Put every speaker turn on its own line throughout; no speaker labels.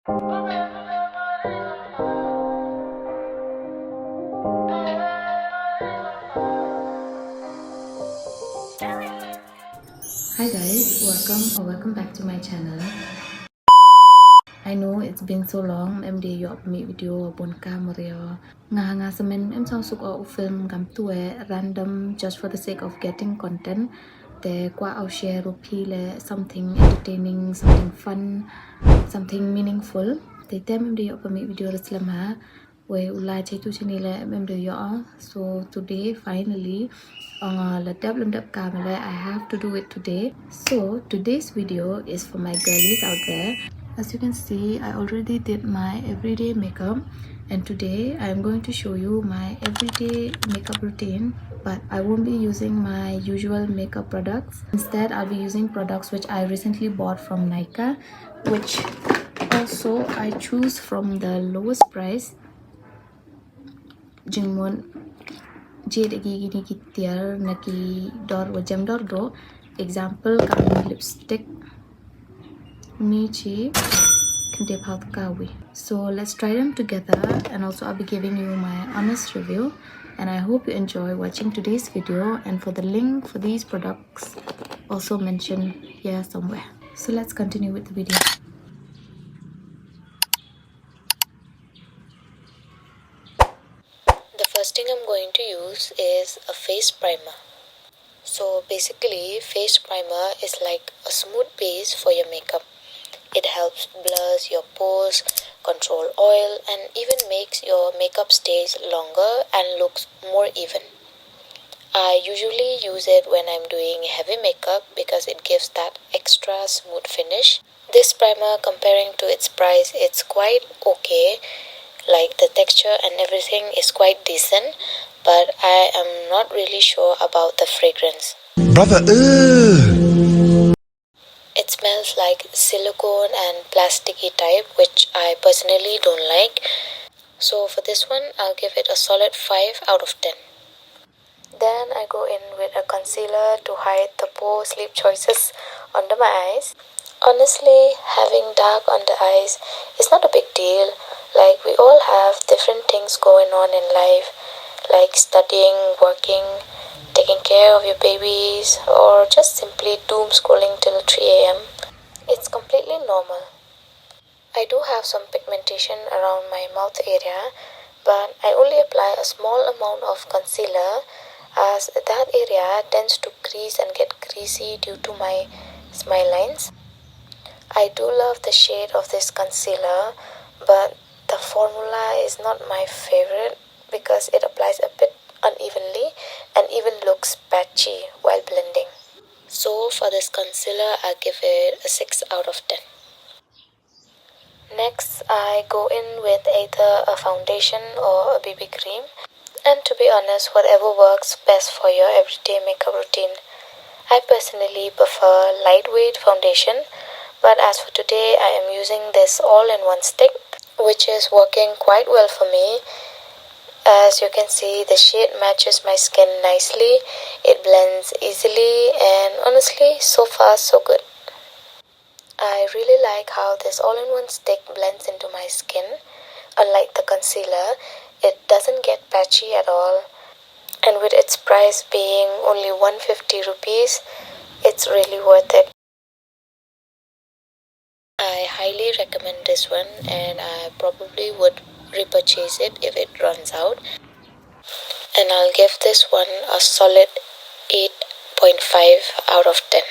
Hi guys, welcome back to my channel. I know it's been so long em đi dọn mi video bon camera nga semen em sang suk au film gam tue random just for the sake of getting content te qua au share pi le something entertaining, something fun, something meaningful te tem em đi dọn mi video reslam ha we ulai che tu chini le em đi dọn. So today finally I have to do it today. So today's video is for my girlies out there. As you can see, I already did my everyday makeup, and today I'm going to show you my everyday makeup routine, but I won't be using my usual makeup products. Instead, I'll be using products which I recently bought from Nika, which also I choose from the lowest price. Jingmon jade gini kitiar naki dor wajam dor do. Example kami lipstick Michi. So let's try them together, and also I'll be giving you my honest review, and I hope you enjoy watching today's video. And for the link for these products, also mentioned here somewhere. So let's continue with the video. The first thing I'm going to use is a face primer. So basically, face primer is like a smooth base for your makeup. It helps blur your pores, control oil, and even makes your makeup stays longer and looks more even. I usually use it when I'm doing heavy makeup because it gives that extra smooth finish. This primer, comparing to its price, it's quite okay. Like the texture and everything is quite decent, but I am not really sure about the fragrance.
Brother,
It smells like silicone and plasticky type, which I personally don't like. So for this one, I'll give it a solid 5 out of 10. Then I go in with a concealer to hide the poor sleep choices under my eyes. Honestly, having dark under eyes is not a big deal. Like, we all have different things going on in life, like studying, working, taking care of your babies, or just simply doom scrolling till 3 a.m. It's completely normal. I do have some pigmentation around my mouth area, but I only apply a small amount of concealer as that area tends to crease and get greasy due to my smile lines. I do love the shade of this concealer, but the formula is not my favorite because it applies a bit unevenly and even looks patchy while blending. So for this concealer, I give it a 6 out of 10. Next, I go in with either a foundation or a BB cream. And to be honest, whatever works best for your everyday makeup routine. I personally prefer lightweight foundation, but as for today, I am using this all-in-one stick, which is working quite well for me. As you can see, the shade matches my skin nicely, it blends easily, and honestly, so far so good. I really like how this all-in-one stick blends into my skin. Unlike the concealer, it doesn't get patchy at all. And with its price being only 150 rupees, it's really worth it. I highly recommend this one, and I probably would repurchase it if it runs out. And I'll give this one a solid 8.5 out of 10.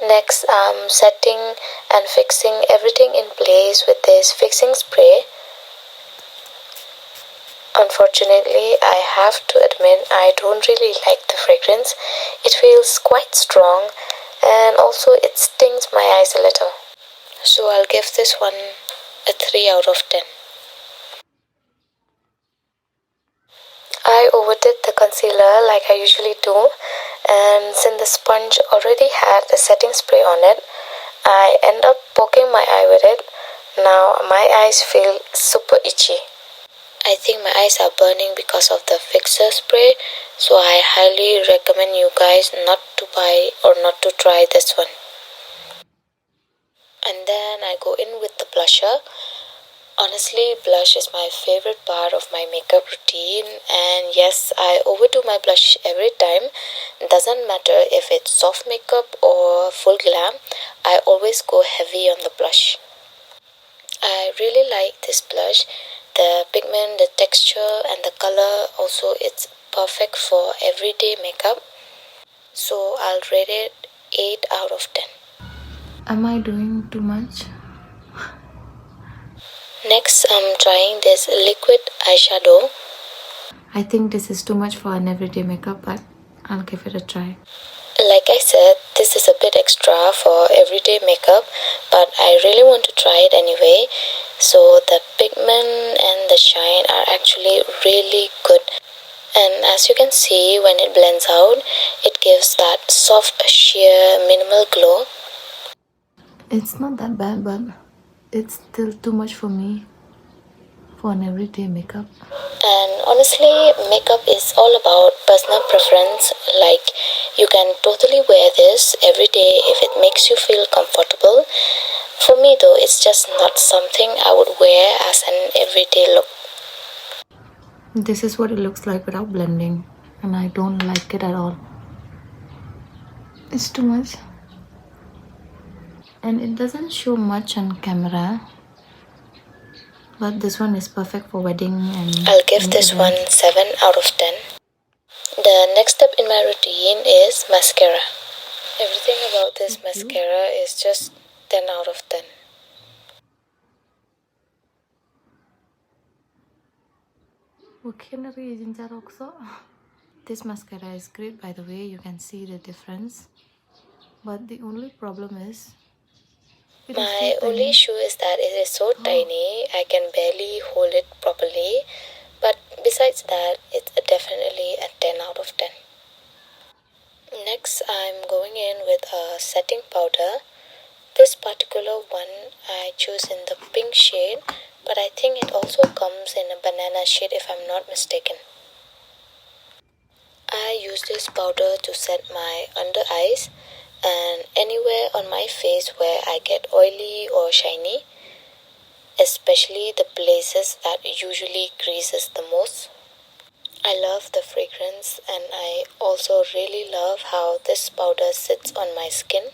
Next, I'm setting and fixing everything in place with this fixing spray. Unfortunately, I have to admit I don't really like the fragrance. It feels quite strong, and also it stings my eyes a little. So I'll give this one a 3 out of 10. I overdid the concealer like I usually do, and since the sponge already had a setting spray on it, I end up poking my eye with it. Now my eyes feel super itchy. I think my eyes are burning because of the fixer spray, so I highly recommend you guys not to buy or not to try this one. And then I go in with the blusher. Honestly, blush is my favorite part of my makeup routine, and yes, I overdo my blush every time. Doesn't matter if it's soft makeup or full glam, I always go heavy on the blush. I really like this blush. The pigment, the texture, and the color also, it's perfect for everyday makeup. So I'll rate it 8 out of 10.
Am I doing too much?
Next, I'm trying this liquid eyeshadow.
I think this is too much for an everyday makeup, but I'll give it a try.
Like I said, this is a bit extra for everyday makeup, but I really want to try it anyway. So the pigment and the shine are actually really good. And as you can see, when it blends out, it gives that soft, sheer, minimal glow.
It's not that bad, but it's still too much for me for an everyday makeup.
And honestly, makeup is all about personal preference. Like, you can totally wear this every day if it makes you feel comfortable. For me though, it's just not something I would wear as an everyday look.
This is what it looks like without blending, and I don't like it at all. It's too much. And it doesn't show much on camera, but this one is perfect for wedding and
I'll give this one 7 out of 10. The next step in my routine is mascara. Everything about this mascara is just 10 out of 10.
This mascara is great, by the way. You can see the difference, but the only problem is
my only issue is that it is so tiny, I can barely hold it properly. But besides that, it's definitely a 10 out of 10. Next, I'm going in with a setting powder. This particular one I choose in the pink shade, but I think it also comes in a banana shade if I'm not mistaken. I use this powder to set my under eyes and anywhere on my face where I get oily or shiny, especially the places that usually creases the most. I love the fragrance, and I also really love how this powder sits on my skin.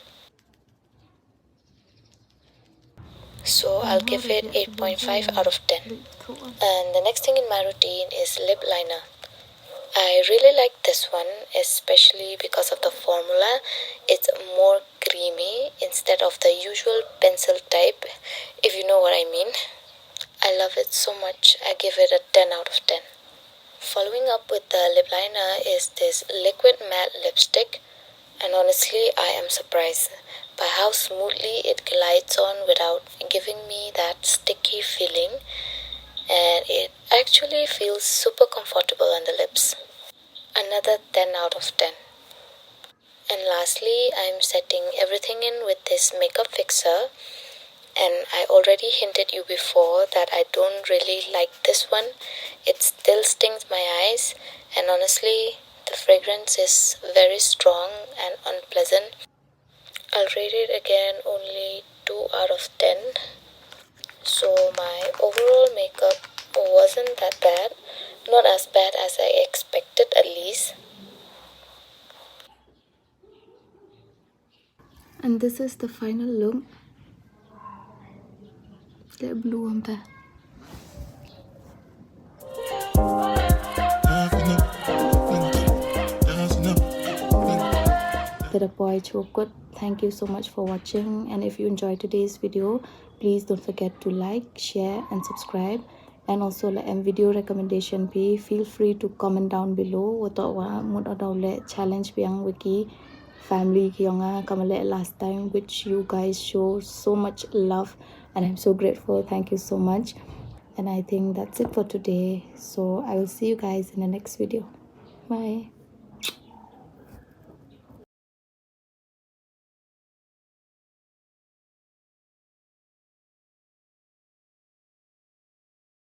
So I'll give it 8.5 out of 10. And the next thing in my routine is lip liner. I really like this one, especially because of the formula. It's more creamy instead of the usual pencil type, if you know what I mean. I love it so much. I give it a 10 out of 10. Following up with the lip liner is this liquid matte lipstick, and honestly I am surprised by how smoothly it glides on without giving me that sticky feeling, and it actually feels super comfortable on the lips. Another 10 out of 10. And lastly, I'm setting everything in with this makeup fixer. And I already hinted you before that I don't really like this one. It still stings my eyes, and honestly, the fragrance is very strong and unpleasant. I'll rate it again only 2 out of 10. So my overall makeup wasn't that bad. Not as bad as I expected, at least.
And this is the final look. The blue on there. The boy chocolate. Thank you so much for watching, and if you enjoyed today's video, please don't forget to like, share and subscribe. And also like video recommendation be feel free to comment down below what challenge yang wiki family kyonga kamale last time, which you guys show so much love, and I'm so grateful. Thank you so much. And I think that's it for today, so I will see you guys in the next video. Bye.